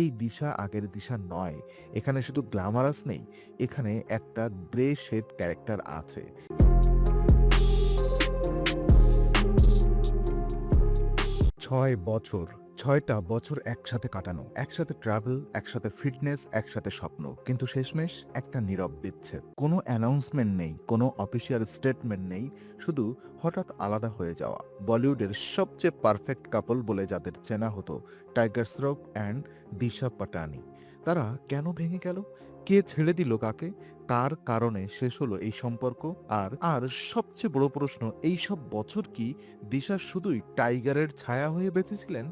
এই দিশা আগের দিশা নয়। এখানে শুধু গ্ল্যামারাস নেই, এখানে একটা গ্রে শেড ক্যারেক্টার আছে। 6 বছর, ৬টা বছর একসাথে কাটানো, একসাথে ট্রাভেল, একসাথে ফিটনেস, একসাথে স্বপ্ন। কিন্তু শেষমেশ একটা নীরব বিচ্ছেদ। কোনো অ্যানাউন্সমেন্ট নেই, কোনো অফিসিয়াল স্টেটমেন্ট নেই, শুধু হঠাৎ আলাদা হয়ে যাওয়া। বলিউডের সবচেয়ে পারফেক্ট কাপল বলে যাদের চেনা হতো, টাইগার শ্রফ অ্যান্ড দিশা পাটানি, তারা কেন ভেঙে গেল? কে ছেড়ে দিল কাকে? তার কারণে শেষ হলো এই সম্পর্ক। আর আর সবচেয়ে বড় প্রশ্ন, এই সব বছর কি দিশা শুধুই টাইগারের ছায়া হয়ে বেঁচেছিলেন?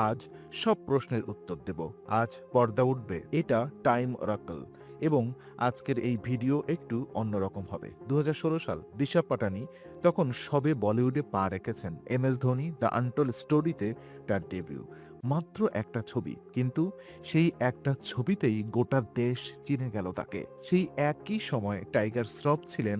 আজ সব প্রশ্নের উত্তর দেব। আজ পর্দা উঠবে, এটা টাইম অরাকল। এবং আজকের এই ভিডিও একটু অন্যরকম হবে। 2016 সাল, দিশা পাটানি তখন সবে বলিউডে পা রেখেছেন। MS ধোনি দ্য আনটোল্ড স্টোরিতে তার ডেবিউ। মাত্র একটা ছবি, কিন্তু সেই একটা ছবিতেই গোটা দেশ চিনে গেল তাকে। সেই একই সময় টাইগার শ্রফ ছিলেন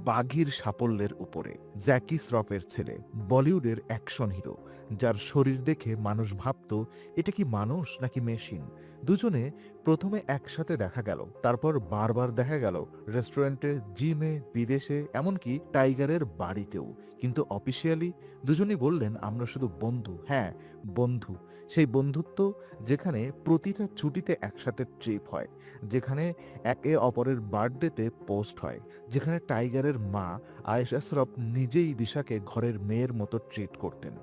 বাঘির সাফল্যের উপরে। জ্যাকি শ্রফের ছেলে, বলিউডের অ্যাকশন হিরো, যার শরীর দেখে মানুষ ভাবত এটা কি মানুষ নাকি মেশিন। দুজনে প্রথমে একসাথে দেখা গেল, তারপর বারবার দেখা গেল রেস্টুরেন্টে, জিমে, বিদেশে, এমনকি টাইগারের বাড়িতেও। কিন্তু অফিসিয়ালি দুজনেই বললেন আমরা শুধু বন্ধু। হ্যাঁ, বন্ধু। সেই বন্ধুত্ব যেখানে প্রতিটা ছুটিতে একসাথে ট্রিপ হয়, যেখানে একে অপরের বার্থডেতে পোস্ট হয়, যেখানে টাইগারের মা আয়েশা শ্রফ নিজেই দিশাকে ঘরের মেয়ের মতো ট্রিট করতেন।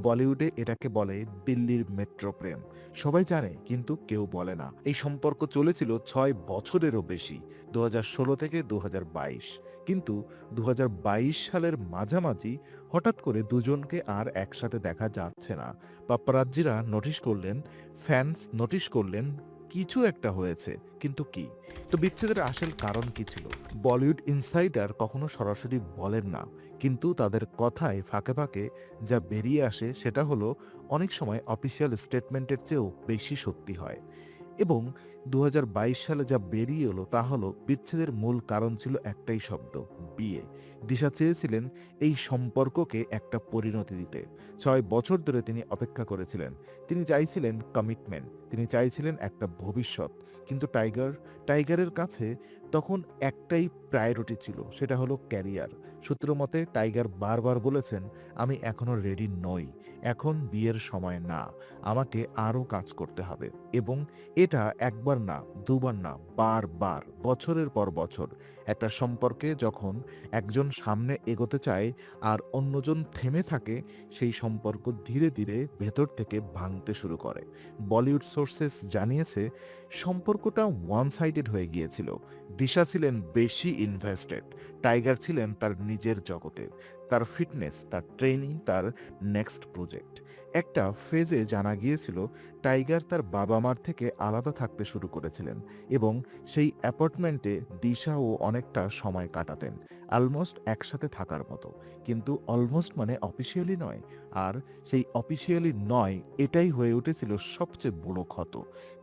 বলিউডে এটাকে বলে দিল্লির মেট্রো প্রেম। সবাই জানে, কিন্তু কেউ বলে না। এই সম্পর্ক চলেছিল 6 বছরেরও বেশি, 2016 থেকে 2022। কিন্তু 2022 সালের মাঝামাঝি হঠাৎ করে দুজনকে আর একসাথে দেখা যাচ্ছে না। পাপ্পারাজ্জিরা নোটিশ করলেন, ফ্যান্স নোটিশ করলেন, কিছু একটা হয়েছে। কিন্তু কি? তো বিচ্ছেদের আসল কারণ কি ছিল? বলিউড ইনসাইডার কখনো সরাসরি বলেন না, কিন্তু তাদের কথায় ফাঁকে ফাঁকে যা বেরিয়ে আসে সেটা হলো অনেক সময় অফিসিয়াল স্টেটমেন্টের চেয়েও বেশি সত্যি হয়। এবং 2022 সালে যা বেরিয়ে এলো তা হলো বিচ্ছেদের মূল কারণ ছিল একটাই শব্দ, বিয়ে। দিশা চেয়েছিলেন এই সম্পর্ককে একটা পরিণতি দিতে। 6 বছর ধরে তিনি অপেক্ষা করেছিলেন। তিনি চাইছিলেন কমিটমেন্ট, তিনি চাইছিলেন একটা ভবিষ্যৎ। কিন্তু টাইগারের কাছে তখন একটাই প্রায়োরিটি ছিল, সেটা হলো ক্যারিয়ার। সূত্র মতে টাইগার বারবার বলেছেন, আমি এখনো রেডি নই, এখন বিয়ের সময় না, আমাকে আরও কাজ করতে হবে। এবং এটা একবার না, দুবার না, বারবার, বছরের পর বছর। একটা সম্পর্কে যখন একজন সামনে এগোতে চায় আর অন্যজন থেমে থাকে, সেই সম্পর্ক ধীরে ধীরে ভেতর থেকে ভাঙতে শুরু করে। বলিউড সোর্সেস জানিয়েছে সম্পর্কটা ওয়ান সাইডেড হয়ে গিয়েছিল। দিশা ছিলেন বেশি ইনভেস্টেড, টাইগার ছিলেন তার নিজের জগতে, তার ফিটনেস, তার ট্রেনিং, তার নেক্সট প্রজেক্ট। একটা ফেজে জানা গিয়েছিল টাইগার তার বাবা মার থেকে আলাদা থাকতে শুরু করেছিলেন এবং সেই অ্যাপার্টমেন্টে দিশাও অনেকটা সময় কাটাতেন, অলমোস্ট একসাথে থাকার মতো। কিন্তু অলমোস্ট মানে অফিসিয়ালি নয়। আর সেই অফিসিয়ালি নয়, এটাই হয়ে উঠেছিল সবচেয়ে বড় ক্ষত।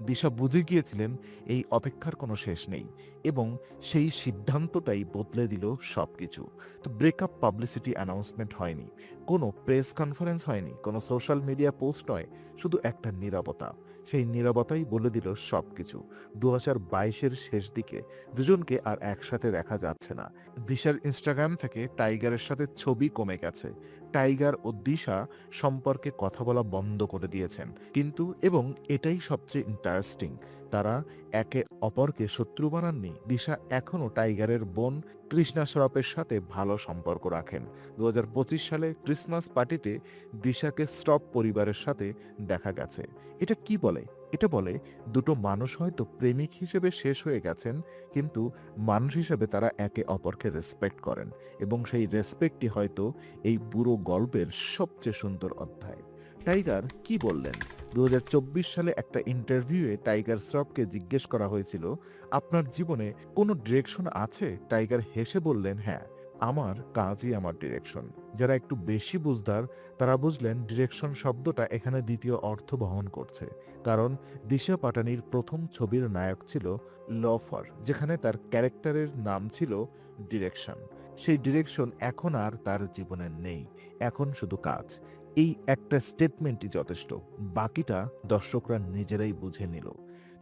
দিশা বুঝে গিয়েছিলেন এই অপেক্ষার কোনো শেষ নেই, এবং সেই সিদ্ধান্তটাই বদলে দিল সবকিছু। তো ব্রেকআপ পাবলিসিটি অ্যানাউন্সমেন্ট হয়নি, কোনো প্রেস কনফারেন্স হয়নি, কোনো সোশ্যাল মিডিয়া পোস্ট নয়, শুধু একটা নীরবতা। সেই নীরবতাই বলে দিল সবকিছু। 2022-এর শেষ দিকে দুজনকে আর একসাথে দেখা যাচ্ছে না। দিশার ইনস্টাগ্রাম থেকে টাইগারের সাথে ছবি কমে গেছে। টাইগার ও দিশা সম্পর্কে কথা বলা বন্ধ করে দিয়েছেন। কিন্তু এবং এটাই সবচেয়ে ইন্টারেস্টিং, তারা একে অপরকে শত্রু বানাননি। দিশা এখনও টাইগারের বোন কৃষ্ণা শ্রফের সাথে ভালো সম্পর্ক রাখেন। 2025 সালে ক্রিসমাস পার্টিতে দিশাকে শ্রফ পরিবারের সাথে দেখা গেছে। এটা কি বলে? এটা বলে দুটো মানুষ হয়তো প্রেমিক হিসেবে শেষ হয়ে গেছেন, কিন্তু মানুষ হিসেবে তারা একে অপরকে রেসপেক্ট করেন, এবং সেই রেসপেক্টই হয়তো এই পুরো গল্পের সবচেয়ে সুন্দর অধ্যায়। টাইগার কি বললেন? 2024 সালে একটা ইন্টারভিউয়ে টাইগার শ্রফকে জিজ্ঞেস করা হয়েছিল, আপনার জীবনে কোনো ডিরেকশন আছে? টাইগার হেসে বললেন, হ্যাঁ, আমার কাজই আমার ডিরেকশন। যারা একটু বেশি বুঝদার তারা বুঝলেন ডিরেকশন শব্দটা এখানে দ্বিতীয় অর্থ বহন করছে। কারণ দিশা পাটানির প্রথম ছবির নায়ক ছিল লফার, যেখানে তার ক্যারেক্টারের নাম ছিল ডিরেকশন। সেই ডিরেকশন এখন আর তার জীবনে নেই, এখন শুধু কাজ। এই একটা স্টেটমেন্টই যথেষ্ট, বাকিটা দর্শকরা নিজেরাই বুঝে নিল।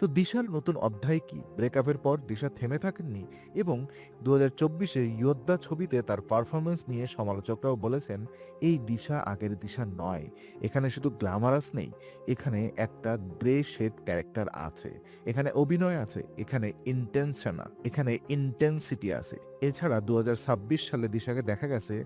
তো দিশার নতুন অধ্যায় কি? ব্রেকআপের পর দিশা থেমে থাকেননি এবং 2024-এ যোদ্ধা ছবিতে তার পারফরমেন্স নিয়ে সমালোচকরাও বলেছেন, এই দিশা আগের দিশা নয়। এখানে শুধু গ্ল্যামারাস নেই, এখানে একটা গ্রে শেড ক্যারেক্টার আছে, এখানে অভিনয় আছে, এখানে এখানে ইন্টেন্সিটি আছে। এছাড়া 2026 সালে দিশাকে দেখা গেছে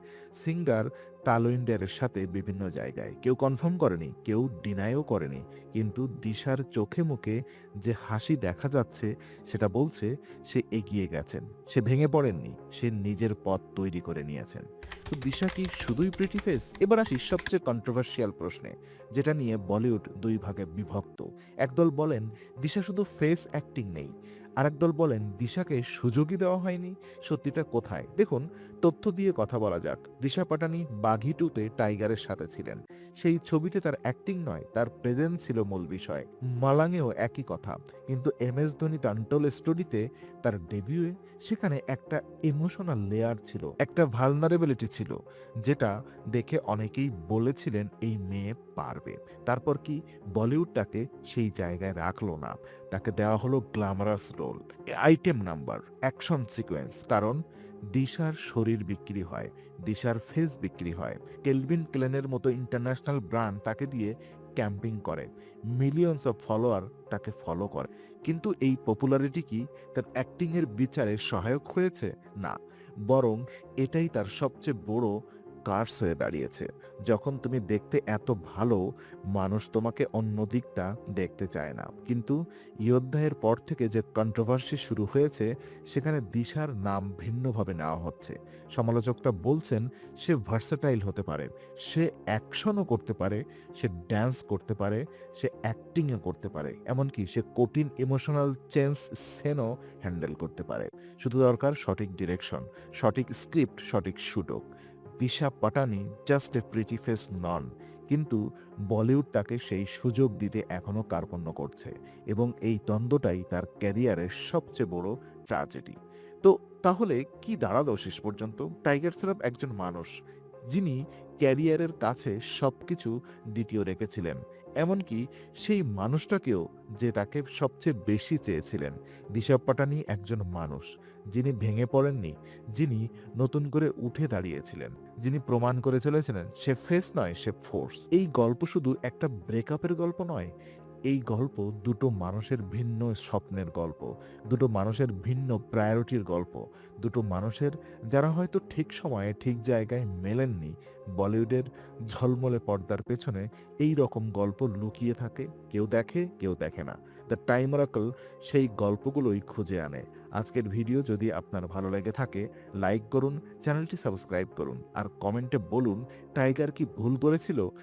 সিঙ্গার তালউইন্ডারের সাথে বিভিন্ন জায়গায়। কেউ কনফার্ম করেনি, কেউ ডিনাইও করেনি, কিন্তু দিশার চোখে মুখে যে হাসি দেখা যাচ্ছে সেটা বলছে সে এগিয়ে গেছেন, সে ভেঙে পড়েননি, সে নিজের পথ তৈরি করে নিয়েছেন। তো দিশা কি শুধুই প্রিটি ফেস? এবার আসি সবচেয়ে কন্ট্রোভার্সিয়াল প্রশ্নে, যেটা নিয়ে বলিউড দুই ভাগে বিভক্ত। একদল বলেন দিশা শুধু ফেস অ্যাক্টিং নেই, আরেক দল বলেন দিশাকে সুযোগই দেওয়া হয়নি। সত্যিটা কোথায়? দেখুন, তথ্য দিয়ে কথা বলা যাক। দিশা পাটানি বাঘি টুতে টাইগারের সাথে ছিলেন, সেই ছবিতে তার অ্যাক্টিং নয়, তার প্রেজেন্স ছিল মূল বিষয়। মালাঙেও একই কথা, কিন্তু MS ধোনি টান্টল স্টোরিতে তার ডেবিউয়ে সেখানে একটা ইমোশনাল লেয়ার ছিল, একটা ভালনারেবিলিটি ছিল, যেটা দেখে অনেকেই বলেছিলেন এই মেয়ে পারবে। তারপর কি বলিউড তাকে সেই জায়গায় রাখলো না, তাকে দেওয়া হলো glamorous role, item number, action sequence. কারণ দিশার শরীর বিক্রি হয়, দিশার ফেস বিক্রি হয়। কেলভিন ক্লেনের মতো ইন্টারন্যাশনাল ব্র্যান্ড তাকে দিয়ে ক্যাম্পিং করে, মিলিয়নস অফ ফলোয়ার তাকে ফলো করে। কিন্তু এই পপুলারিটি কি তার অ্যাক্টিংয়ের বিচারে সহায়ক হয়েছে? না, বরং এটাই তার সবচেয়ে বড় কার্স হয়ে দাঁড়িয়েছে। যখন তুমি দেখতে এত ভালো, মানুষ তোমাকে অন্য দিকটা দেখতে চায় না। কিন্তু যোদ্ধায়ের পর থেকে যে কন্ট্রোভার্সি শুরু হয়েছে, সেখানে দিশার নাম ভিন্নভাবে নেওয়া হচ্ছে। সমালোচকরা বলছেন সে ভার্সাটাইল হতে পারে, সে অ্যাকশনও করতে পারে, সে ড্যান্স করতে পারে, সে অ্যাক্টিংও করতে পারে, এমনকি সে কঠিন ইমোশনাল চেঞ্জ সেনও হ্যান্ডেল করতে পারে। শুধু দরকার সঠিক ডিরেকশন, সঠিক স্ক্রিপ্ট, সঠিক সুযোগ। Disha Patani just a pretty face নন, কিন্তু বলিউড তাকে সেই সুযোগ দিতে এখনও কার্পণ্য করছে, এবং এই দ্বন্দ্বটাই তার ক্যারিয়ারের সবচেয়ে বড় ট্র্যাজেডি। তো তাহলে কি দাঁড়ালো শেষ পর্যন্ত? টাইগার শ্রফ একজন মানুষ যিনি ক্যারিয়ারের কাছে সবকিছু দ্বিতীয় রেখেছিলেন, এমনকি সেই মানুষটাকেও যে তাকে সবচেয়ে বেশি চেয়েছিলেন। দিশা পাটানি একজন মানুষ যিনি ভেঙে পড়েননি, যিনি নতুন করে উঠে দাঁড়িয়েছিলেন, যিনি প্রমাণ করে চলেছিলেন সে ফেস নয়, সে ফোর্স। এই গল্প শুধু একটা ব্রেকআপের গল্প নয়, এই গল্প দুটো মানুষের ভিন্ন স্বপ্নের গল্প, দুটো মানুষের ভিন্ন প্রায়োরিটির গল্প, দুটো মানুষের যারা হয়তো ঠিক সময়ে ঠিক জায়গায় মেলেননি। বলিউডের ঝলমলে পর্দার পেছনে এই রকম গল্প লুকিয়ে থাকে, কেউ দেখে, কেউ দেখে না। দ্য টাইম অরাকল সেই গল্পগুলোই খুঁজে আনে। আজকের ভিডিও যদি আপনার ভালো লেগে থাকে, লাইক করুন, চ্যানেলটি সাবস্ক্রাইব করুন, আর কমেন্টে বলুন টাইগার কি ভুল করেছিল